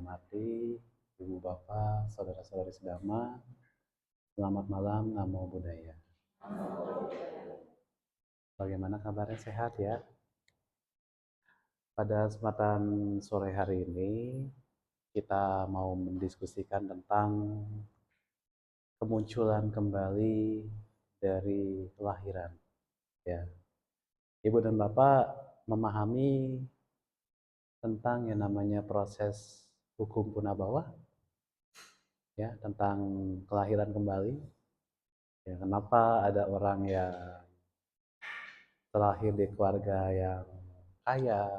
hormati Ibu Bapak, Saudara-saudari sedama, selamat malam, Namo Buddhaya. Bagaimana kabarnya, sehat ya? Pada kesempatan sore hari ini, kita mau mendiskusikan tentang kemunculan kembali dari kelahiran. Ya, Ibu dan Bapak memahami tentang yang namanya proses hukum punabawah, ya, tentang kelahiran kembali. Ya, kenapa ada orang yang terlahir di keluarga yang kaya,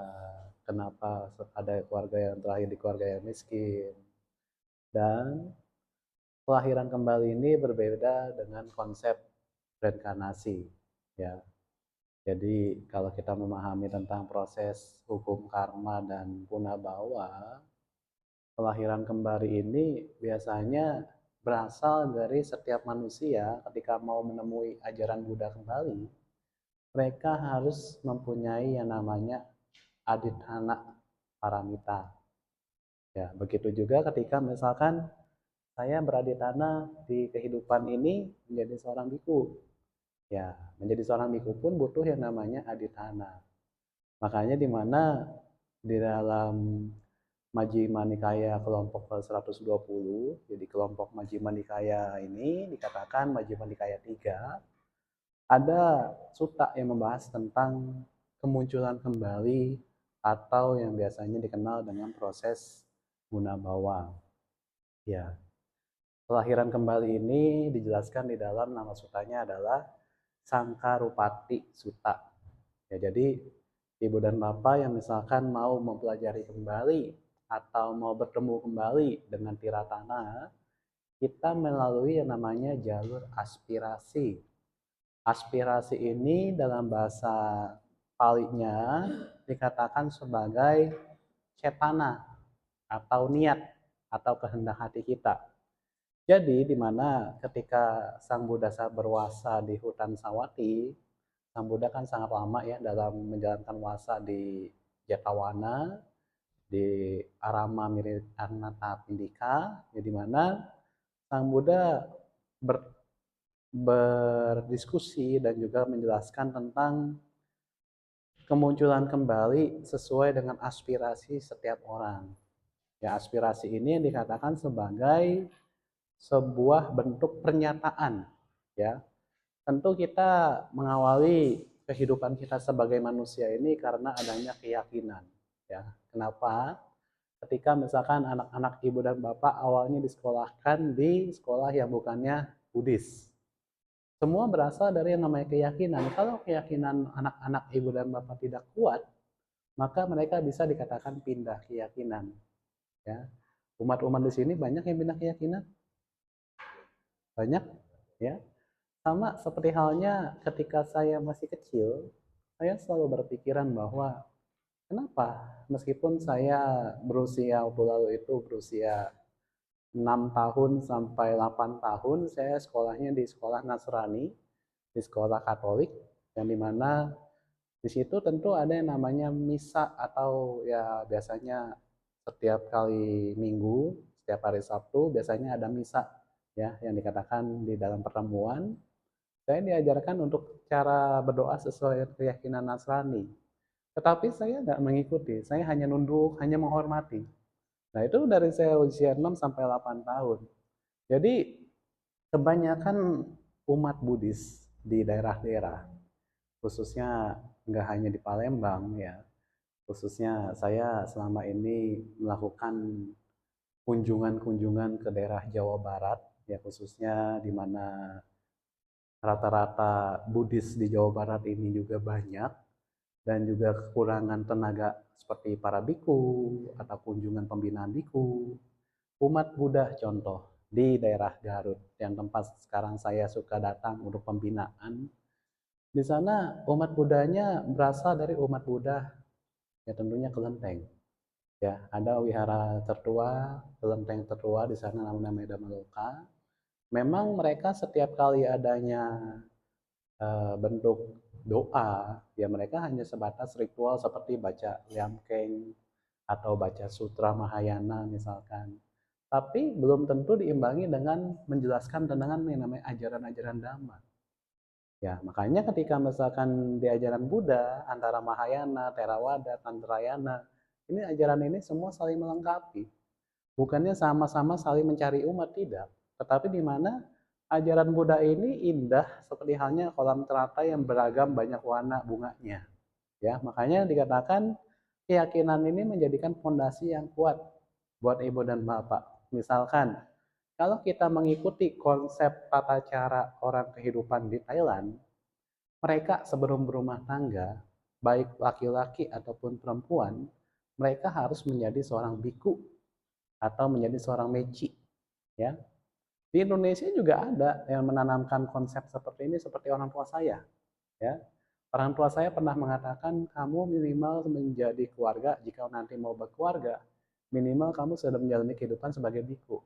kenapa ada keluarga yang terlahir di keluarga yang miskin, dan kelahiran kembali ini berbeda dengan konsep reinkarnasi, ya. Jadi kalau kita memahami tentang proses hukum karma dan punabhawa, kelahiran kembali ini biasanya berasal dari setiap manusia ketika mau menemui ajaran Buddha kembali. Mereka harus mempunyai yang namanya adithana paramita. Ya, begitu juga ketika misalkan saya beradithana di kehidupan ini menjadi seorang biku. Ya, menjadi seorang biku pun butuh yang namanya adithana. Makanya di mana di dalam Majjhima Nikaya kelompok ke-120, jadi kelompok Majjhima Nikaya ini dikatakan Majjhima Nikaya 3, ada sutta yang membahas tentang kemunculan kembali atau yang biasanya dikenal dengan proses punabhawa. Ya, kelahiran kembali ini dijelaskan di dalam nama sutanya adalah Sangkarupati Sutta. Ya, jadi Ibu dan Bapak yang misalkan mau mempelajari kembali atau mau bertemu kembali dengan Tiratana, kita melalui yang namanya jalur aspirasi. Aspirasi ini dalam bahasa Palinya dikatakan sebagai cetana atau niat atau kehendak hati kita. Jadi di mana ketika Sang Buddha berwasa di hutan Sawati, Sang Buddha kan sangat lama ya dalam menjalankan wasa di Jetawana, di Arama Mirittanata Pindika, di mana Sang Buddha berdiskusi dan juga menjelaskan tentang kemunculan kembali sesuai dengan aspirasi setiap orang. Ya, aspirasi ini dikatakan sebagai sebuah bentuk pernyataan, ya. Tentu kita mengawali kehidupan kita sebagai manusia ini karena adanya keyakinan, ya. Kenapa? Ketika misalkan anak-anak ibu dan bapak awalnya disekolahkan di sekolah yang bukannya Buddhis. Semua berasal dari yang namanya keyakinan. Kalau keyakinan anak-anak ibu dan bapak tidak kuat, maka mereka bisa dikatakan pindah keyakinan, ya. Umat-umat di sini banyak yang pindah keyakinan. Banyak, ya. Sama seperti halnya ketika saya masih kecil, saya selalu berpikiran bahwa kenapa meskipun saya berusia waktu lalu itu berusia 6 tahun sampai 8 tahun, saya sekolahnya di sekolah Nasrani, di sekolah Katolik, yang dimana di situ tentu ada yang namanya misa atau ya biasanya setiap kali minggu, setiap hari Sabtu biasanya ada misa, ya, yang dikatakan di dalam pertemuan. Saya diajarkan untuk cara berdoa sesuai keyakinan Nasrani. Tetapi saya nggak mengikuti, saya hanya nunduk, hanya menghormati. Nah itu dari saya usia 6 sampai 8 tahun. Jadi kebanyakan umat Buddhis di daerah-daerah, khususnya nggak hanya di Palembang ya, khususnya saya selama ini melakukan kunjungan-kunjungan ke daerah Jawa Barat, ya khususnya di mana rata-rata Buddhis di Jawa Barat ini juga banyak, dan juga kekurangan tenaga seperti para biku atau kunjungan pembinaan biku. Umat Buddha contoh di daerah Garut yang tempat sekarang saya suka datang untuk pembinaan. Di sana umat Buddhanya berasal dari umat Buddha ya tentunya Kelenteng. Ya, ada wihara tertua, Kelenteng tertua di sana namanya Medamaloka. Memang mereka setiap kali adanya bentuk doa, ya mereka hanya sebatas ritual seperti baca liamkeng atau baca sutra Mahayana misalkan. Tapi belum tentu diimbangi dengan menjelaskan tentang yang namanya ajaran-ajaran Dhamma. Ya, makanya ketika misalkan di ajaran Buddha, antara Mahayana, Theravada, Tantrayana, ini ajaran ini semua saling melengkapi. Bukannya sama-sama saling mencari umat, tidak. Tetapi di mana ajaran Buddha ini indah seperti halnya kolam teratai yang beragam banyak warna bunganya. Ya, makanya dikatakan keyakinan ini menjadikan fondasi yang kuat buat ibu dan bapak. Misalkan, kalau kita mengikuti konsep tata cara orang kehidupan di Thailand, mereka sebelum berumah tangga, baik laki-laki ataupun perempuan, mereka harus menjadi seorang biku atau menjadi seorang meci. Ya, di Indonesia juga ada yang menanamkan konsep seperti ini seperti orang tua saya. Ya, orang tua saya pernah mengatakan kamu minimal menjadi keluarga jika nanti mau berkeluarga, minimal kamu sudah menjalani kehidupan sebagai biku.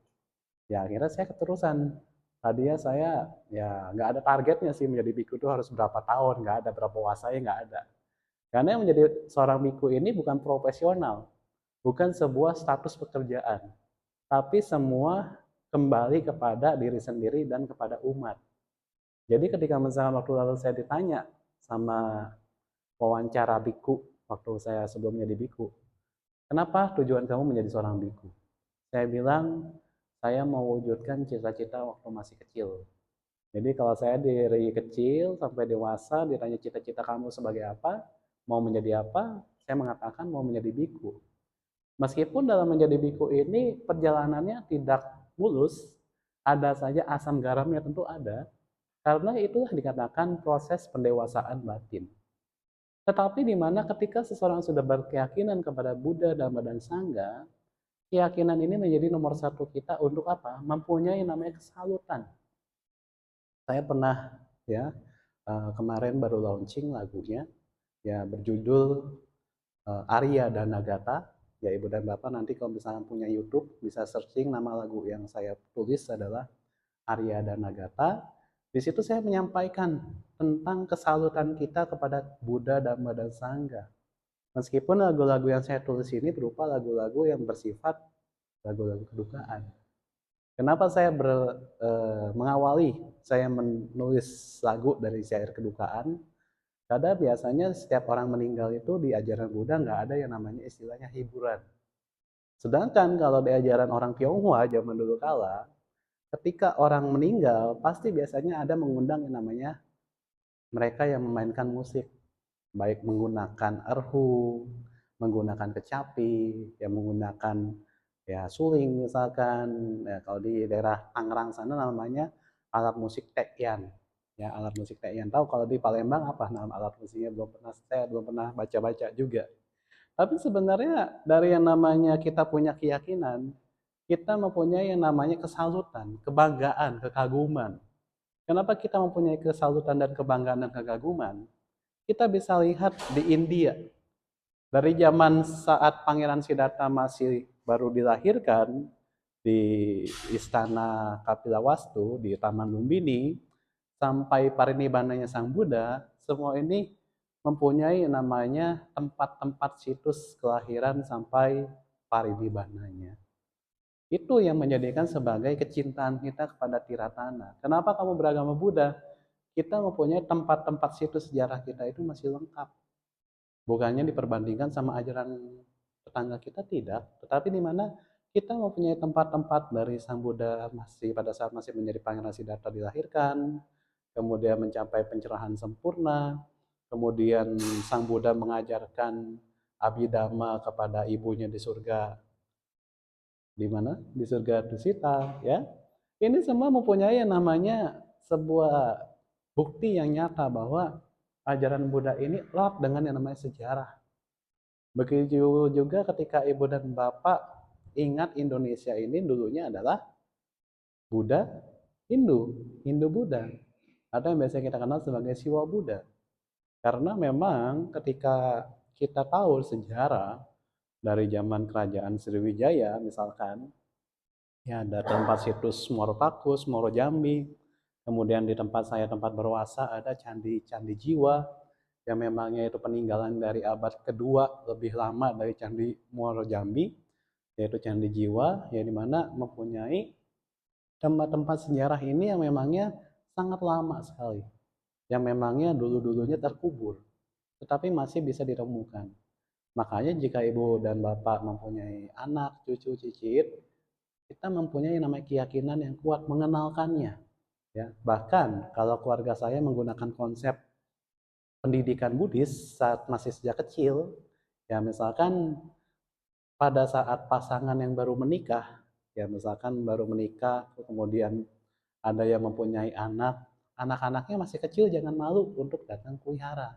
Ya akhirnya saya keterusan. Tadinya saya ya nggak ada targetnya sih menjadi biku itu harus berapa tahun, nggak ada berapa puasanya, nggak ada. Karena yang menjadi seorang biku ini bukan profesional, bukan sebuah status pekerjaan, tapi semua kembali kepada diri sendiri dan kepada umat. Jadi ketika misalnya waktu lalu saya ditanya sama wawancara biku, waktu saya sebelum menjadi biku, kenapa tujuan kamu menjadi seorang biku? Saya bilang, saya mewujudkan cita-cita waktu masih kecil. Jadi kalau saya dari kecil sampai dewasa ditanya cita-cita kamu sebagai apa, mau menjadi apa, saya mengatakan mau menjadi biku. Meskipun dalam menjadi biku ini perjalanannya tidak mulus, ada saja asam garamnya tentu ada, karena itulah dikatakan proses pendewasaan batin. Tetapi di mana ketika seseorang sudah berkeyakinan kepada Buddha, Dhamma, dan Sangha, keyakinan ini menjadi nomor satu kita untuk apa? Mempunyai namanya kesalutan. Saya pernah ya kemarin baru launching lagunya ya berjudul Arya Danagata. Ya Ibu dan Bapak nanti kalau misalnya punya YouTube bisa searching nama lagu yang saya tulis adalah Arya Danagata. Di situ saya menyampaikan tentang kesalutan kita kepada Buddha, Dhamma, dan Sangha. Meskipun lagu-lagu yang saya tulis ini berupa lagu-lagu yang bersifat lagu-lagu kedukaan. Kenapa saya mengawali saya menulis lagu dari syair kedukaan? Karena biasanya setiap orang meninggal itu di ajaran Buddha nggak ada yang namanya istilahnya hiburan. Sedangkan kalau di ajaran orang Tionghoa zaman dulu kala, ketika orang meninggal pasti biasanya ada mengundang yang namanya mereka yang memainkan musik, baik menggunakan erhu, menggunakan kecapi, yang menggunakan ya suling misalkan. Ya, kalau di daerah Tangerang sana namanya alat musik tekyan. Ya, alat musik tekyan. Tahu kalau di Palembang apa nama alat musiknya? Belum pernah, saya belum pernah baca-baca juga. Tapi sebenarnya dari yang namanya kita punya keyakinan, kita mempunyai yang namanya kesalutan, kebanggaan, kekaguman. Kenapa kita mempunyai kesalutan dan kebanggaan dan kekaguman? Kita bisa lihat di India. Dari zaman saat Pangeran Siddhartha masih baru dilahirkan di Istana Kapilavastu di Taman Lumbini sampai parinibbananya Sang Buddha, semua ini mempunyai namanya tempat-tempat situs kelahiran sampai parinibbananya. Itu yang menjadikan sebagai kecintaan kita kepada Tiratana. Kenapa kamu beragama Buddha? Kita mempunyai tempat-tempat situs sejarah kita itu masih lengkap. Bukannya diperbandingkan sama ajaran tetangga kita, tidak. Tetapi di mana kita mempunyai tempat-tempat dari Sang Buddha masih pada saat masih menjadi Pangeran Siddhartha dilahirkan, kemudian mencapai pencerahan sempurna, kemudian Sang Buddha mengajarkan Abhidhamma kepada ibunya di surga, di mana? Di surga Tusita, ya. Ini semua mempunyai yang namanya sebuah bukti yang nyata bahwa ajaran Buddha ini erat dengan yang namanya sejarah. Begitu juga ketika Ibu dan Bapak ingat Indonesia ini dulunya adalah Buddha, Hindu, Hindu Buddha, atau yang biasa kita kenal sebagai Siwa Buddha. Karena memang ketika kita tahu sejarah dari zaman kerajaan Sriwijaya misalkan, ya ada tempat situs Moro Pakus, Moro Jambi, kemudian di tempat saya tempat berwasa ada candi-candi jiwa, yang memangnya itu peninggalan dari abad kedua lebih lama dari Candi Muaro Jambi, yaitu Candi Jiwa, yang dimana mempunyai tempat-tempat sejarah ini yang memangnya sangat lama sekali, yang memangnya dulu-dulunya terkubur, tetapi masih bisa ditemukan. Makanya jika ibu dan bapak mempunyai anak, cucu, cicit, kita mempunyai namanya keyakinan yang kuat mengenalkannya. Ya, bahkan kalau keluarga saya menggunakan konsep pendidikan Buddhis saat masih sejak kecil, ya misalkan pada saat pasangan yang baru menikah, ya misalkan baru menikah, kemudian ada yang mempunyai anak, anak-anaknya masih kecil jangan malu untuk datang ke wihara.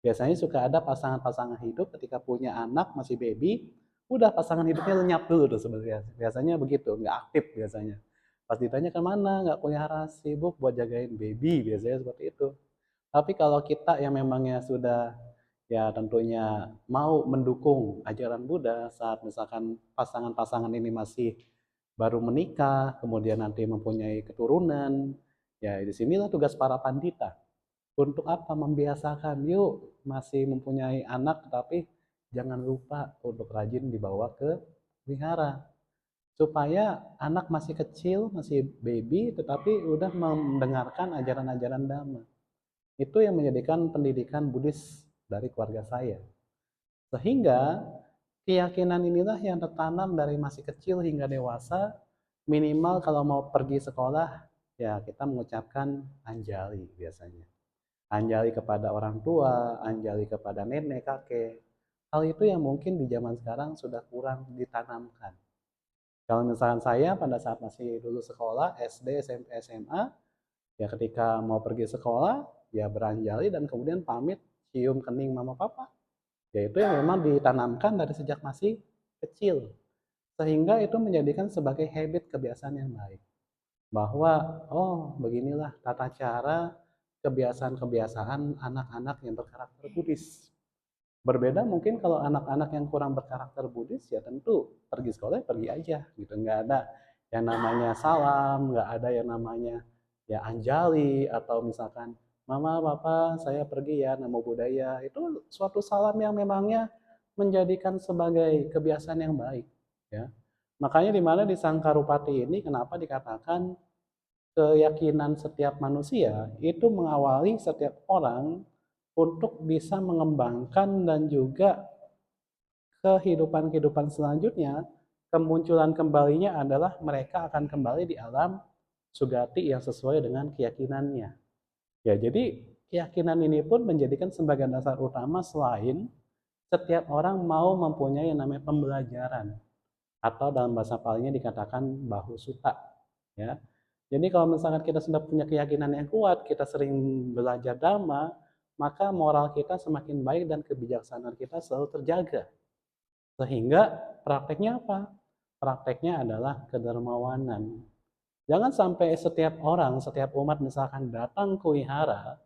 Biasanya suka ada pasangan-pasangan hidup ketika punya anak masih baby, udah pasangan hidupnya lenyap dulu tuh sebenarnya. Biasanya begitu, nggak aktif biasanya. Pas ditanya kemana, nggak wihara, sibuk buat jagain baby, biasanya seperti itu. Tapi kalau kita yang memangnya sudah ya tentunya mau mendukung ajaran Buddha saat misalkan pasangan-pasangan ini masih baru menikah, kemudian nanti mempunyai keturunan, ya disinilah tugas para pandita. Untuk apa? Membiasakan, yuk masih mempunyai anak tapi jangan lupa untuk rajin dibawa ke wihara. Supaya anak masih kecil, masih baby, tetapi udah mendengarkan ajaran-ajaran Dhamma. Itu yang menjadikan pendidikan Buddhis dari keluarga saya. Sehingga keyakinan inilah yang tertanam dari masih kecil hingga dewasa. Minimal kalau mau pergi sekolah, ya kita mengucapkan anjali biasanya. Anjali kepada orang tua, anjali kepada nenek, kakek. Hal itu yang mungkin di zaman sekarang sudah kurang ditanamkan. Kalau misalkan saya pada saat masih dulu sekolah, SD, SMP, SMA, ya ketika mau pergi sekolah, ya beranjali dan kemudian pamit cium kening mama papa. Ya itu yang memang ditanamkan dari sejak masih kecil. Sehingga itu menjadikan sebagai habit kebiasaan yang baik. Bahwa, oh beginilah tata cara kebiasaan-kebiasaan anak-anak yang berkarakter Buddhis. Berbeda mungkin kalau anak-anak yang kurang berkarakter Buddhis, ya tentu pergi sekolah ya pergi aja gitu. Nggak ada yang namanya salam, nggak ada yang namanya ya anjali, atau misalkan mama papa saya pergi ya namo budaya. Itu suatu salam yang memangnya menjadikan sebagai kebiasaan yang baik ya. Makanya di mana di Sangkarupati ini kenapa dikatakan keyakinan setiap manusia itu mengawali setiap orang untuk bisa mengembangkan dan juga kehidupan-kehidupan selanjutnya, kemunculan kembalinya adalah mereka akan kembali di alam sugati yang sesuai dengan keyakinannya. Ya, jadi keyakinan ini pun menjadikan sebagai dasar utama selain setiap orang mau mempunyai yang namanya pembelajaran atau dalam bahasa Palinya dikatakan bahu suta. Ya, jadi kalau misalkan kita sudah punya keyakinan yang kuat, kita sering belajar dhamma, maka moral kita semakin baik dan kebijaksanaan kita selalu terjaga. Sehingga prakteknya apa? Prakteknya adalah kedermawanan. Jangan sampai setiap orang, setiap umat misalkan datang ke wihara,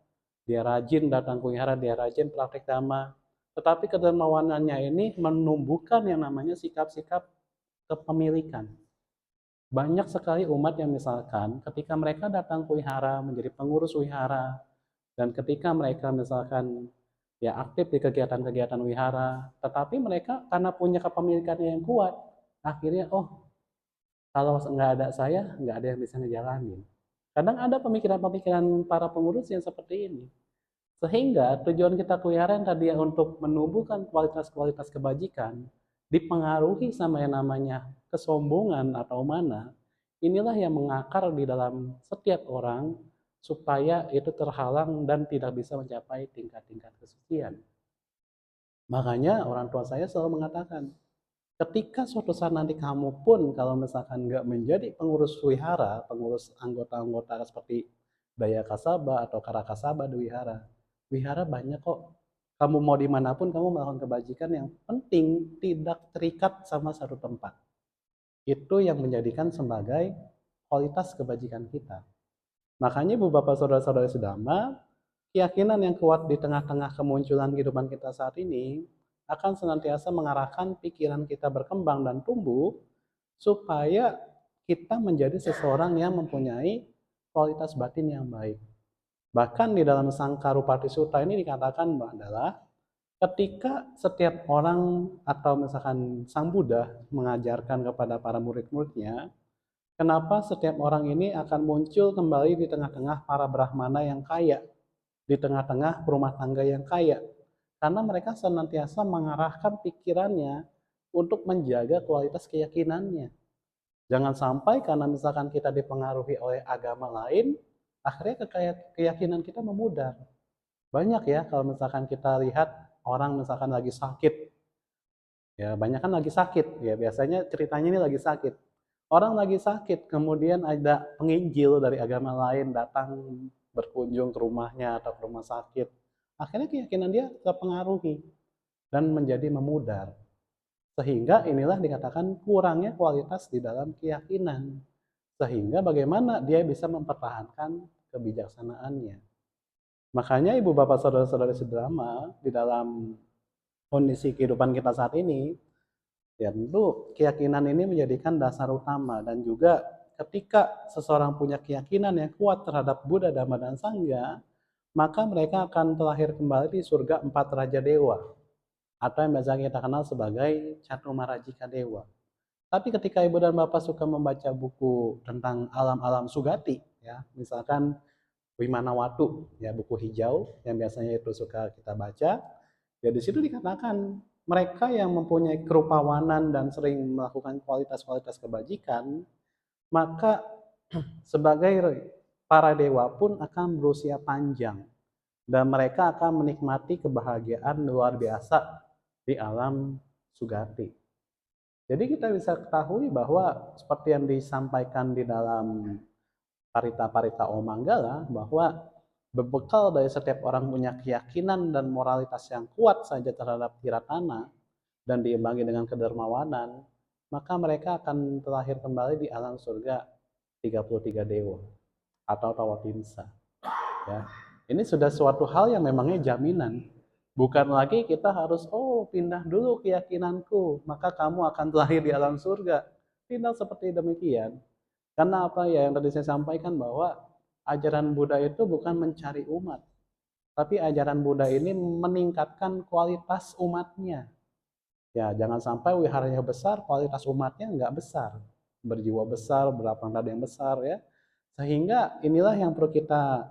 dia rajin datang ke wihara, dia rajin praktek dhamma, tetapi kedermawanannya ini menumbuhkan yang namanya sikap-sikap kepemilikan. Banyak sekali umat yang misalkan ketika mereka datang ke wihara, menjadi pengurus wihara, dan ketika mereka misalkan ya aktif di kegiatan-kegiatan wihara, tetapi mereka karena punya kepemilikan yang kuat, akhirnya oh kalau nggak ada saya, nggak ada yang bisa ngejalanin. Kadang ada pemikiran-pemikiran para pengurus yang seperti ini. Sehingga tujuan kita ke wihara yang tadi untuk menumbuhkan kualitas-kualitas kebajikan, dipengaruhi sama yang namanya kesombongan atau mana, inilah yang mengakar di dalam setiap orang supaya itu terhalang dan tidak bisa mencapai tingkat-tingkat kesucian. Makanya orang tua saya selalu mengatakan, ketika suatu saat nanti kamu pun kalau misalkan nggak menjadi pengurus wihara, pengurus anggota-anggota seperti Daya Kasaba atau Karakasaba di wihara, wihara banyak kok. Kamu mau dimanapun kamu melakukan kebajikan, yang penting tidak terikat sama satu tempat. Itu yang menjadikan sebagai kualitas kebajikan kita. Makanya beberapa saudara-saudara sedama, keyakinan yang kuat di tengah-tengah kemunculan kehidupan kita saat ini akan senantiasa mengarahkan pikiran kita berkembang dan tumbuh supaya kita menjadi seseorang yang mempunyai kualitas batin yang baik. Bahkan di dalam Sangkarupati Sutta ini dikatakan adalah ketika setiap orang atau misalkan Sang Buddha mengajarkan kepada para murid-muridnya, kenapa setiap orang ini akan muncul kembali di tengah-tengah para Brahmana yang kaya, di tengah-tengah rumah tangga yang kaya. Karena mereka senantiasa mengarahkan pikirannya untuk menjaga kualitas keyakinannya. Jangan sampai karena misalkan kita dipengaruhi oleh agama lain, akhirnya keyakinan kita memudar. Banyak ya kalau misalkan kita lihat orang misalkan lagi sakit, ya banyak kan lagi sakit, ya biasanya ceritanya ini lagi sakit. Orang lagi sakit, kemudian ada penginjil dari agama lain datang berkunjung ke rumahnya atau ke rumah sakit. Akhirnya keyakinan dia terpengaruhi dan menjadi memudar. Sehingga inilah dikatakan kurangnya kualitas di dalam keyakinan. Sehingga bagaimana dia bisa mempertahankan kebijaksanaannya. Makanya ibu bapak saudara-saudari sedrama di dalam kondisi kehidupan kita saat ini, ya tentu keyakinan ini menjadikan dasar utama dan juga ketika seseorang punya keyakinan yang kuat terhadap Buddha, Dhamma, dan Sangha, maka mereka akan terlahir kembali di surga empat raja dewa atau yang biasa kita kenal sebagai Catumarajika Dewa. Tapi ketika ibu dan bapak suka membaca buku tentang alam-alam sugati, ya misalkan Wimanawatu, ya buku hijau yang biasanya itu suka kita baca, ya di situ dikatakan mereka yang mempunyai kerupawanan dan sering melakukan kualitas-kualitas kebajikan, maka sebagai para dewa pun akan berusia panjang dan mereka akan menikmati kebahagiaan luar biasa di alam sugati. Jadi kita bisa ketahui bahwa seperti yang disampaikan di dalam Parita-Parita Omanggala bahwa berbekal dari setiap orang punya keyakinan dan moralitas yang kuat saja terhadap tiratana dan diimbangi dengan kedermawanan, maka mereka akan terlahir kembali di alam surga 33 dewa atau Tawatimsa. Ya. Ini sudah suatu hal yang memangnya jaminan. Bukan lagi kita harus, pindah dulu keyakinanku, maka kamu akan terlahir di alam surga. Tidak seperti demikian. Karena apa ya yang tadi saya sampaikan bahwa ajaran Buddha itu bukan mencari umat, tapi ajaran Buddha ini meningkatkan kualitas umatnya. Ya, jangan sampai wiharanya besar, kualitas umatnya nggak besar. Berjiwa besar, berlapang dada yang besar ya. Sehingga inilah yang perlu kita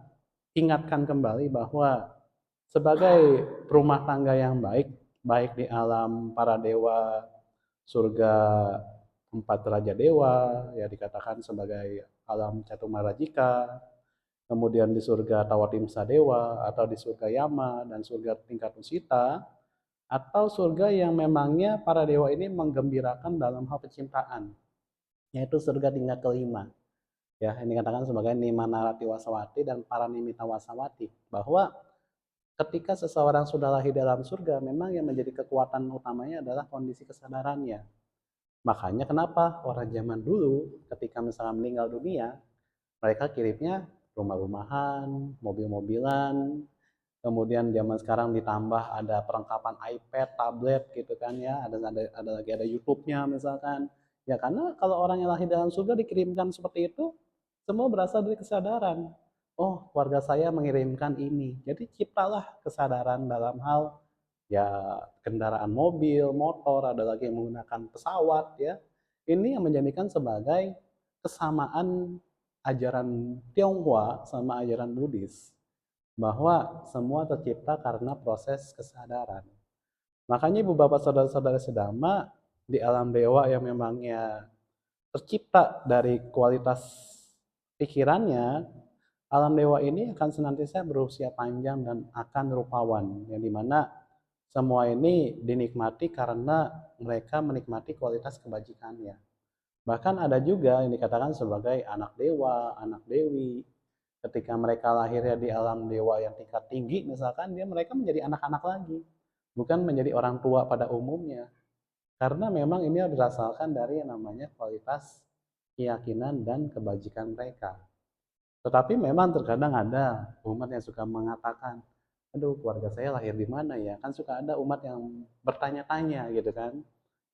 ingatkan kembali bahwa sebagai rumah tangga yang baik, baik di alam para dewa, surga empat raja dewa, ya dikatakan sebagai alam Catumarajika, kemudian di surga Tawatimsa Dewa, atau di surga Yama, dan surga tingkat Usita, atau surga yang memangnya para dewa ini menggembirakan dalam hal kecintaan, yaitu surga tingkat kelima. Ya, ini dikatakan sebagai Nimanarati Wasawati dan Paranimita Wasawati, bahwa ketika seseorang sudah lahir dalam surga, memang yang menjadi kekuatan utamanya adalah kondisi kesadarannya. Makanya kenapa orang zaman dulu ketika misalnya meninggal dunia, mereka kirimnya rumah-rumahan, mobil-mobilan, kemudian zaman sekarang ditambah ada perlengkapan iPad, tablet gitu kan ya, ada lagi ada YouTube-nya misalkan. Ya karena kalau orang yang lahir dalam surga dikirimkan seperti itu, semua berasal dari kesadaran. Oh, keluarga saya mengirimkan ini. Jadi ciptalah kesadaran dalam hal ya kendaraan mobil, motor, ada lagi yang menggunakan pesawat ya. Ini yang menjadikan sebagai kesamaan ajaran Tionghoa sama ajaran Buddhis bahwa semua tercipta karena proses kesadaran. Makanya ibu bapak saudara-saudara sedama di alam dewa yang memangnya tercipta dari kualitas pikirannya, alam dewa ini akan senantiasa berusia panjang dan akan rupawan, yang dimana semua ini dinikmati karena mereka menikmati kualitas kebajikannya. Bahkan ada juga yang dikatakan sebagai anak dewa, anak dewi. Ketika mereka lahirnya di alam dewa yang tingkat tinggi, misalkan mereka menjadi anak-anak lagi, bukan menjadi orang tua pada umumnya. Karena memang ini berasalkan dari yang namanya kualitas keyakinan dan kebajikan mereka. Tetapi memang terkadang ada umat yang suka mengatakan, aduh keluarga saya lahir di mana ya? Kan suka ada umat yang bertanya-tanya gitu kan.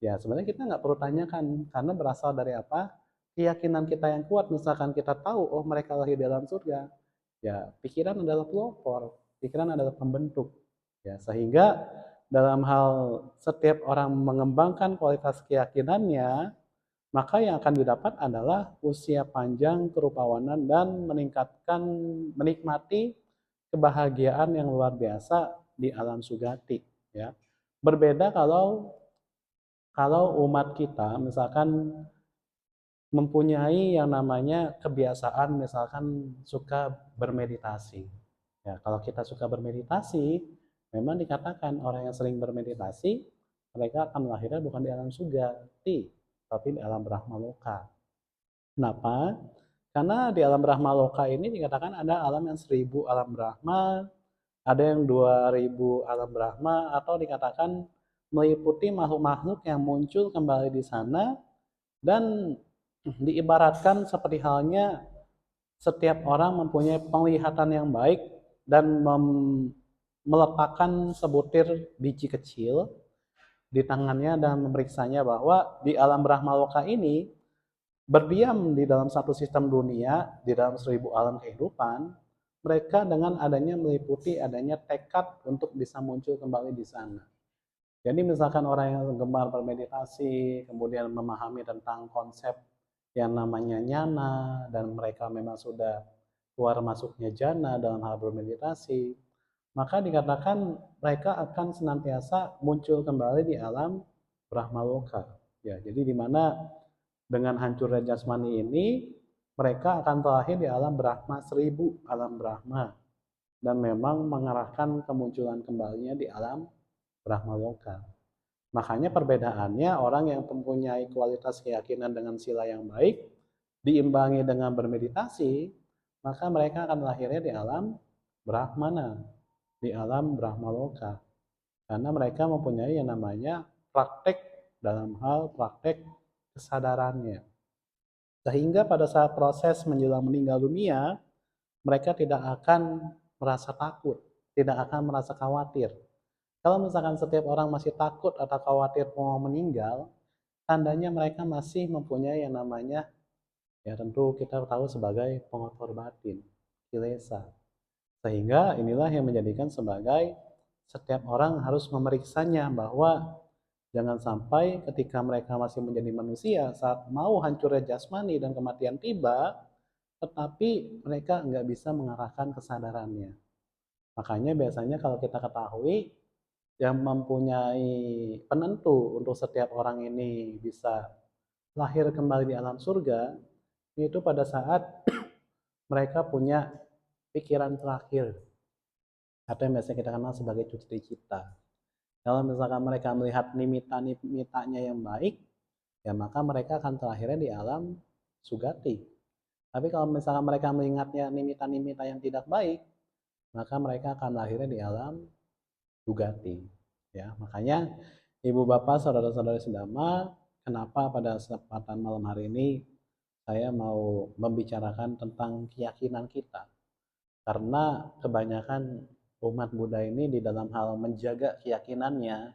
Ya sebenarnya kita nggak perlu tanyakan, karena berasal dari apa? Keyakinan kita yang kuat, misalkan kita tahu, oh mereka lahir di dalam surga. Ya, pikiran adalah pelopor, pikiran adalah pembentuk. Ya, sehingga dalam hal setiap orang mengembangkan kualitas keyakinannya, maka yang akan didapat adalah usia panjang, kerupawanan, dan menikmati kebahagiaan yang luar biasa di alam sugati. Ya, berbeda kalau kalau umat kita misalkan mempunyai yang namanya kebiasaan misalkan suka bermeditasi. Ya, kalau kita suka bermeditasi, memang dikatakan orang yang sering bermeditasi, mereka akan lahirnya bukan di alam sugati, tapi di alam Brahmaloka. Kenapa? Karena di alam Brahmaloka ini dikatakan ada alam yang 1000 alam Brahma, ada yang 2000 alam Brahma, atau dikatakan meliputi makhluk-makhluk yang muncul kembali di sana, dan diibaratkan seperti halnya setiap orang mempunyai penglihatan yang baik dan meletakkan sebutir biji kecil di tangannya dan memeriksanya bahwa di alam Brahmaloka ini berdiam di dalam satu sistem dunia, di dalam 1000 alam kehidupan, mereka dengan adanya meliputi adanya tekad untuk bisa muncul kembali di sana. Jadi misalkan orang yang gemar bermeditasi, kemudian memahami tentang konsep yang namanya nyana, dan mereka memang sudah keluar masuknya jana dalam hal bermeditasi, maka dikatakan mereka akan senantiasa muncul kembali di alam Brahmaloka. Ya, jadi di mana dengan hancurnya jasmani ini, mereka akan terlahir di alam Brahma 1000 alam Brahma, dan memang mengarahkan kemunculan kembalinya di alam Brahmaloka. Makanya perbedaannya orang yang mempunyai kualitas keyakinan dengan sila yang baik, diimbangi dengan bermeditasi, maka mereka akan lahirnya di alam Brahmana, di alam Brahmaloka. Karena mereka mempunyai yang namanya praktek dalam hal praktek kesadarannya. Sehingga pada saat proses menjelang meninggal dunia, mereka tidak akan merasa takut, tidak akan merasa khawatir. Kalau misalkan setiap orang masih takut atau khawatir mau meninggal, tandanya mereka masih mempunyai yang namanya, ya tentu kita tahu sebagai pengotor batin, kilesa. Sehingga inilah yang menjadikan sebagai setiap orang harus memeriksanya bahwa jangan sampai ketika mereka masih menjadi manusia, saat mau hancurnya jasmani dan kematian tiba, tetapi mereka nggak bisa mengarahkan kesadarannya. Makanya biasanya kalau kita ketahui, yang mempunyai penentu untuk setiap orang ini bisa lahir kembali di alam surga, itu pada saat mereka punya pikiran terakhir, atau yang biasa kita kenal sebagai cuti cita. Kalau misalkan mereka melihat nimitta-nimittanya yang baik, ya maka mereka akan terlahirnya di alam sugati. Tapi kalau misalkan mereka mengingatnya nimitta-nimitta yang tidak baik, maka mereka akan lahirnya di alam dugati. Ya, makanya Ibu Bapak, saudara-saudari sedama, kenapa pada kesempatan malam hari ini saya mau membicarakan tentang keyakinan kita. Karena kebanyakan umat Buddha ini di dalam hal menjaga keyakinannya,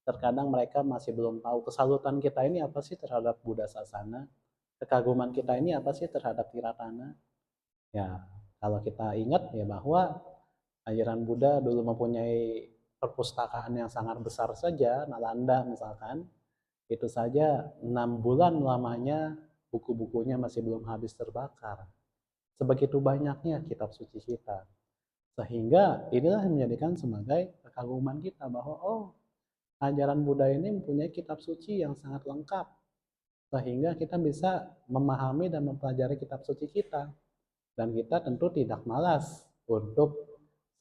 terkadang mereka masih belum tahu kesalutan kita ini apa sih terhadap Buddha Sasana, kekaguman kita ini apa sih terhadap Tiratana. Ya, kalau kita ingat ya bahwa ajaran Buddha dulu mempunyai perpustakaan yang sangat besar saja, Nalanda misalkan, itu saja 6 bulan lamanya buku-bukunya masih belum habis terbakar. Sebegitu banyaknya kitab suci kita. Sehingga inilah yang menjadikan sebagai kekaguman kita bahwa oh, ajaran Buddha ini mempunyai kitab suci yang sangat lengkap. Sehingga kita bisa memahami dan mempelajari kitab suci kita. Dan kita tentu tidak malas untuk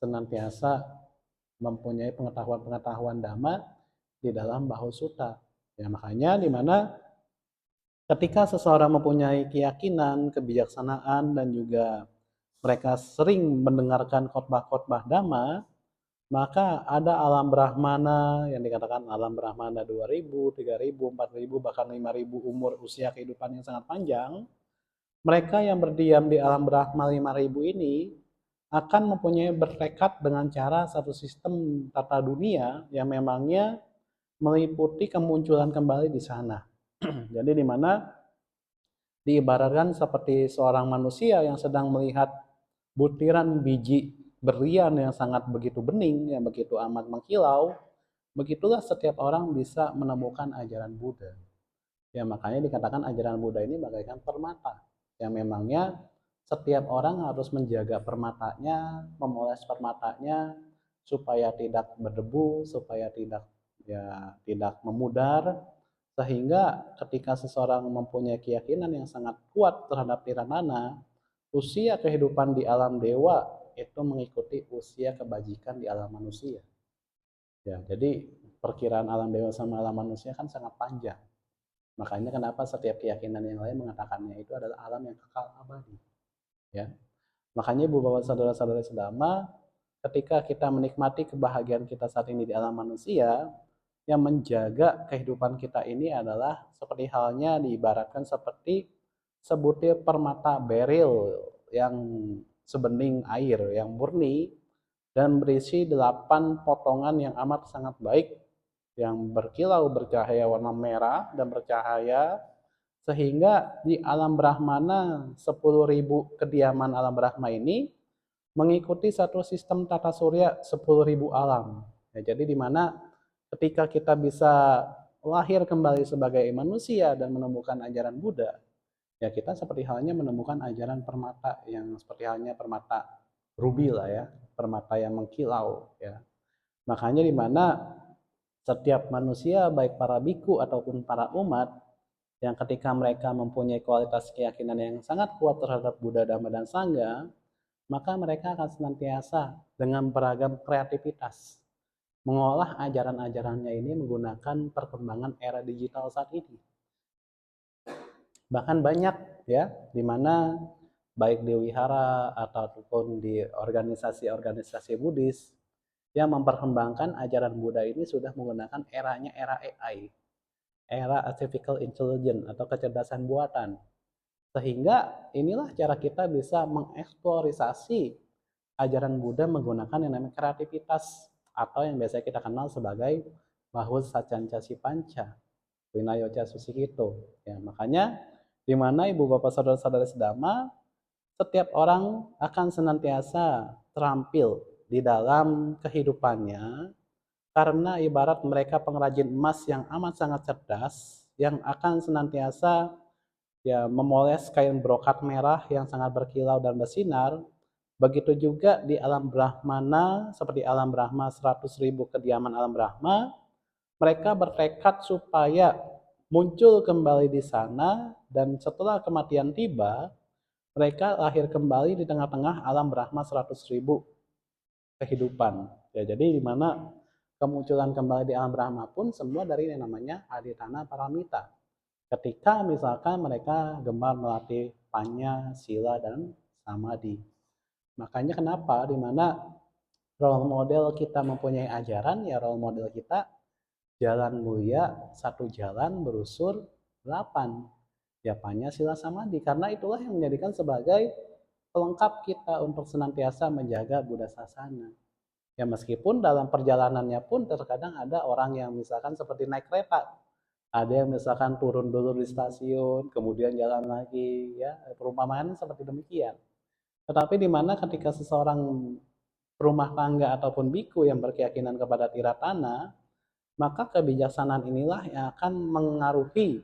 senantiasa mempunyai pengetahuan-pengetahuan dhamma di dalam Bahusutta. Ya, makanya di mana ketika seseorang mempunyai keyakinan, kebijaksanaan, dan juga mereka sering mendengarkan khotbah-khotbah dhamma, maka ada alam Brahmana yang dikatakan alam Brahmana 2000, 3000, 4000, bahkan 5000 umur usia kehidupan yang sangat panjang. Mereka yang berdiam di alam Brahma 5000 ini akan mempunyai bertekad dengan cara satu sistem tata dunia yang memangnya meliputi kemunculan kembali di sana. Jadi di mana diibaratkan seperti seorang manusia yang sedang melihat butiran biji berlian yang sangat begitu bening, yang begitu amat mengkilau, begitulah setiap orang bisa menemukan ajaran Buddha. Ya makanya dikatakan ajaran Buddha ini bagaikan permata, yang memangnya setiap orang harus menjaga permatanya, memoles permatanya supaya tidak berdebu, supaya tidak memudar, sehingga ketika seseorang mempunyai keyakinan yang sangat kuat terhadap nirvana, usia kehidupan di alam dewa itu mengikuti usia kebajikan di alam manusia. Ya, jadi perkiraan alam dewa sama alam manusia kan sangat panjang. Makanya kenapa setiap keyakinan yang lain mengatakannya itu adalah alam yang kekal abadi. Ya, makanya ibu bapak saudara-saudara sedama, ketika kita menikmati kebahagiaan kita saat ini di alam manusia, yang menjaga kehidupan kita ini adalah seperti halnya diibaratkan seperti sebutir permata beril yang sebening air yang murni dan berisi 8 potongan yang amat sangat baik yang berkilau bercahaya warna merah dan bercahaya, sehingga di alam Brahmana 10.000 kediaman alam Brahma ini mengikuti satu sistem tata surya 10.000 alam. Ya, jadi di mana ketika kita bisa lahir kembali sebagai manusia dan menemukan ajaran Buddha, ya kita seperti halnya menemukan ajaran permata yang seperti halnya permata ruby lah ya, permata yang mengkilau ya. Makanya di mana setiap manusia baik para biku ataupun para umat yang ketika mereka mempunyai kualitas keyakinan yang sangat kuat terhadap Buddha, Dhamma, dan Sangha, maka mereka akan senantiasa dengan beragam kreativitas mengolah ajaran-ajarannya ini menggunakan perkembangan era digital saat ini. Bahkan banyak ya, di mana baik di wihara ataupun di organisasi-organisasi Buddhis yang memperkembangkan ajaran Buddha ini sudah menggunakan eranya era AI, era artificial intelligence atau kecerdasan buatan. Sehingga inilah cara kita bisa mengeksplorasi ajaran Buddha menggunakan yang namanya kreativitas atau yang biasa kita kenal sebagai Bahus Sacanca Sipanca, Winayoca Susikito. Ya, makanya di mana ibu bapak saudara-saudara sedama, setiap orang akan senantiasa terampil di dalam kehidupannya karena ibarat mereka pengrajin emas yang amat sangat cerdas yang akan senantiasa ya memoles kain brokat merah yang sangat berkilau dan bersinar. Begitu juga di alam Brahmana, seperti alam Brahma 100.000 kediaman alam Brahma, mereka bertekad supaya muncul kembali di sana dan setelah kematian tiba, mereka lahir kembali di tengah-tengah alam Brahma 100.000 kehidupan. Ya, jadi di mana kemunculan kembali di alam Brahma pun semua dari yang namanya Aditana Paramita. Ketika misalkan mereka gemar melatih panya, sila, dan samadhi. Makanya kenapa di mana role model kita mempunyai ajaran, ya role model kita jalan mulia, satu jalan berusur 8. Ya panya, sila, samadhi. Karena itulah yang menjadikan sebagai pelengkap kita untuk senantiasa menjaga Buddha Sasana. Ya meskipun dalam perjalanannya pun terkadang ada orang yang misalkan seperti naik kereta. Ada yang misalkan turun dulu di stasiun, kemudian jalan lagi, ya perumpamaan seperti demikian. Tetapi di mana ketika seseorang rumah tangga ataupun biku yang berkeyakinan kepada tiratana, maka kebijaksanaan inilah yang akan mengaruhi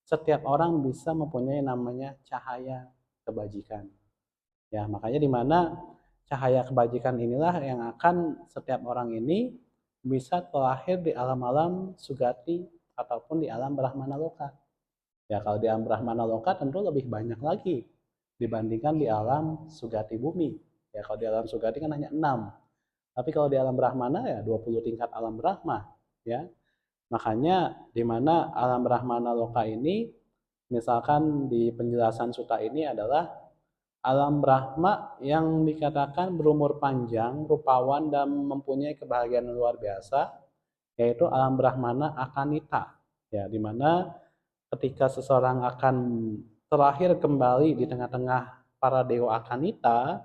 setiap orang bisa mempunyai namanya cahaya kebajikan. Ya, makanya di mana cahaya kebajikan inilah yang akan setiap orang ini bisa terlahir di alam-alam sugati ataupun di alam Brahmana Loka. Ya, kalau di alam Brahmana Loka tentu lebih banyak lagi dibandingkan di alam sugati bumi. Ya, kalau di alam sugati kan hanya 6. Tapi kalau di alam Brahmana ya 20 tingkat alam Brahma, ya. Makanya di mana alam Brahmana Loka ini misalkan di penjelasan sutta ini adalah alam Brahma yang dikatakan berumur panjang, rupawan dan mempunyai kebahagiaan luar biasa, yaitu alam Brahmana Akanita. Ya, di mana ketika seseorang akan terlahir kembali di tengah-tengah para dewa Akanita,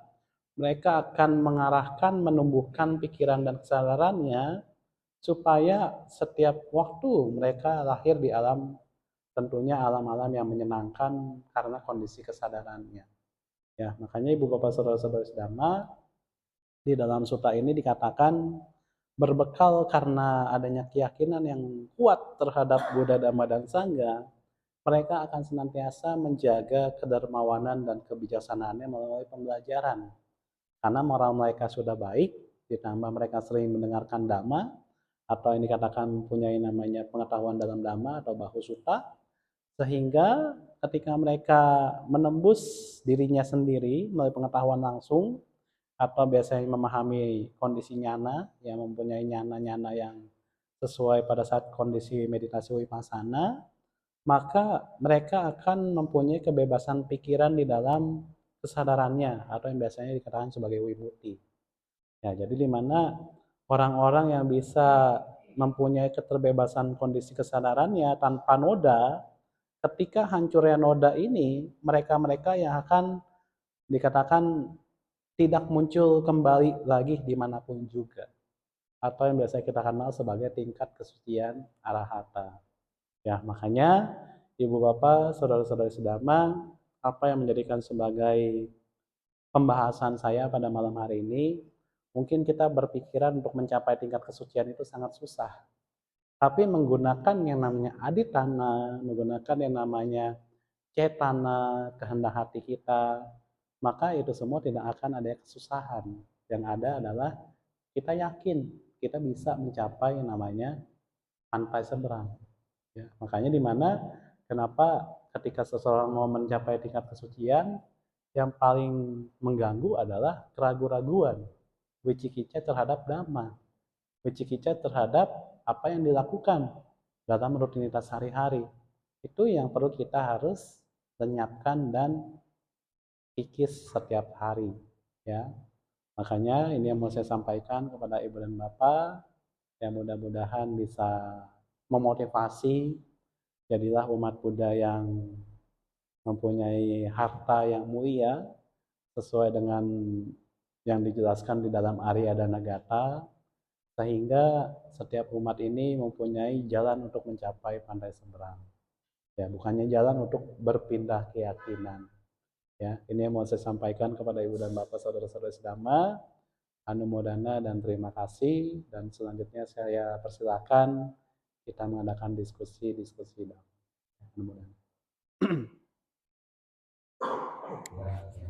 mereka akan mengarahkan, menumbuhkan pikiran dan kesadarannya supaya setiap waktu mereka lahir di alam, tentunya alam-alam yang menyenangkan karena kondisi kesadarannya. Ya, makanya Ibu Bapak Saudara-saudara sedama, di dalam sutta ini dikatakan berbekal karena adanya keyakinan yang kuat terhadap Buddha, Dhamma, dan Sangha, mereka akan senantiasa menjaga kedermawanan dan kebijaksanaannya melalui pembelajaran. Karena moral mereka sudah baik, ditambah mereka sering mendengarkan Dhamma, atau yang dikatakan punya namanya pengetahuan dalam Dhamma atau Bahu Sutta, sehingga ketika mereka menembus dirinya sendiri melalui pengetahuan langsung, atau biasanya memahami kondisi nyana, yang mempunyai nyana-nyana yang sesuai pada saat kondisi meditasi vipassana, maka mereka akan mempunyai kebebasan pikiran di dalam kesadarannya, atau yang biasanya dikatakan sebagai wimutti. Ya, jadi di mana orang-orang yang bisa mempunyai keterbebasan kondisi kesadarannya tanpa noda, ketika hancurnya noda ini, mereka-mereka yang akan dikatakan tidak muncul kembali lagi dimanapun juga, atau yang biasa kita kenal sebagai tingkat kesucian arahata. Ya, makanya Ibu Bapak, Saudara-saudari sedama, apa yang menjadikan sebagai pembahasan saya pada malam hari ini, mungkin kita berpikiran untuk mencapai tingkat kesucian itu sangat susah. Tapi menggunakan yang namanya aditana, menggunakan yang namanya cetana, kehendak hati kita, maka itu semua tidak akan ada kesusahan. Yang ada adalah kita yakin kita bisa mencapai yang namanya pantai seberang. Ya, makanya di mana kenapa ketika seseorang mau mencapai tingkat kesucian, yang paling mengganggu adalah keraguan-raguan, wicikica terhadap dhamma, wicikica terhadap apa yang dilakukan dalam rutinitas sehari-hari. Itu yang perlu kita harus lenyapkan dan kikis setiap hari, ya. Makanya ini yang mau saya sampaikan kepada Ibu dan Bapak, yang mudah-mudahan bisa memotivasi, jadilah umat Buddha yang mempunyai harta yang mulia sesuai dengan yang dijelaskan di dalam Arya Danagata, sehingga setiap umat ini mempunyai jalan untuk mencapai pandai seberang. Ya, bukannya jalan untuk berpindah keyakinan. Ya, ini yang mau saya sampaikan kepada Ibu dan Bapak Saudara-saudara sedama. Anumodana dan terima kasih, dan selanjutnya saya persilakan kita mengadakan diskusi-diskusi. Anumodana.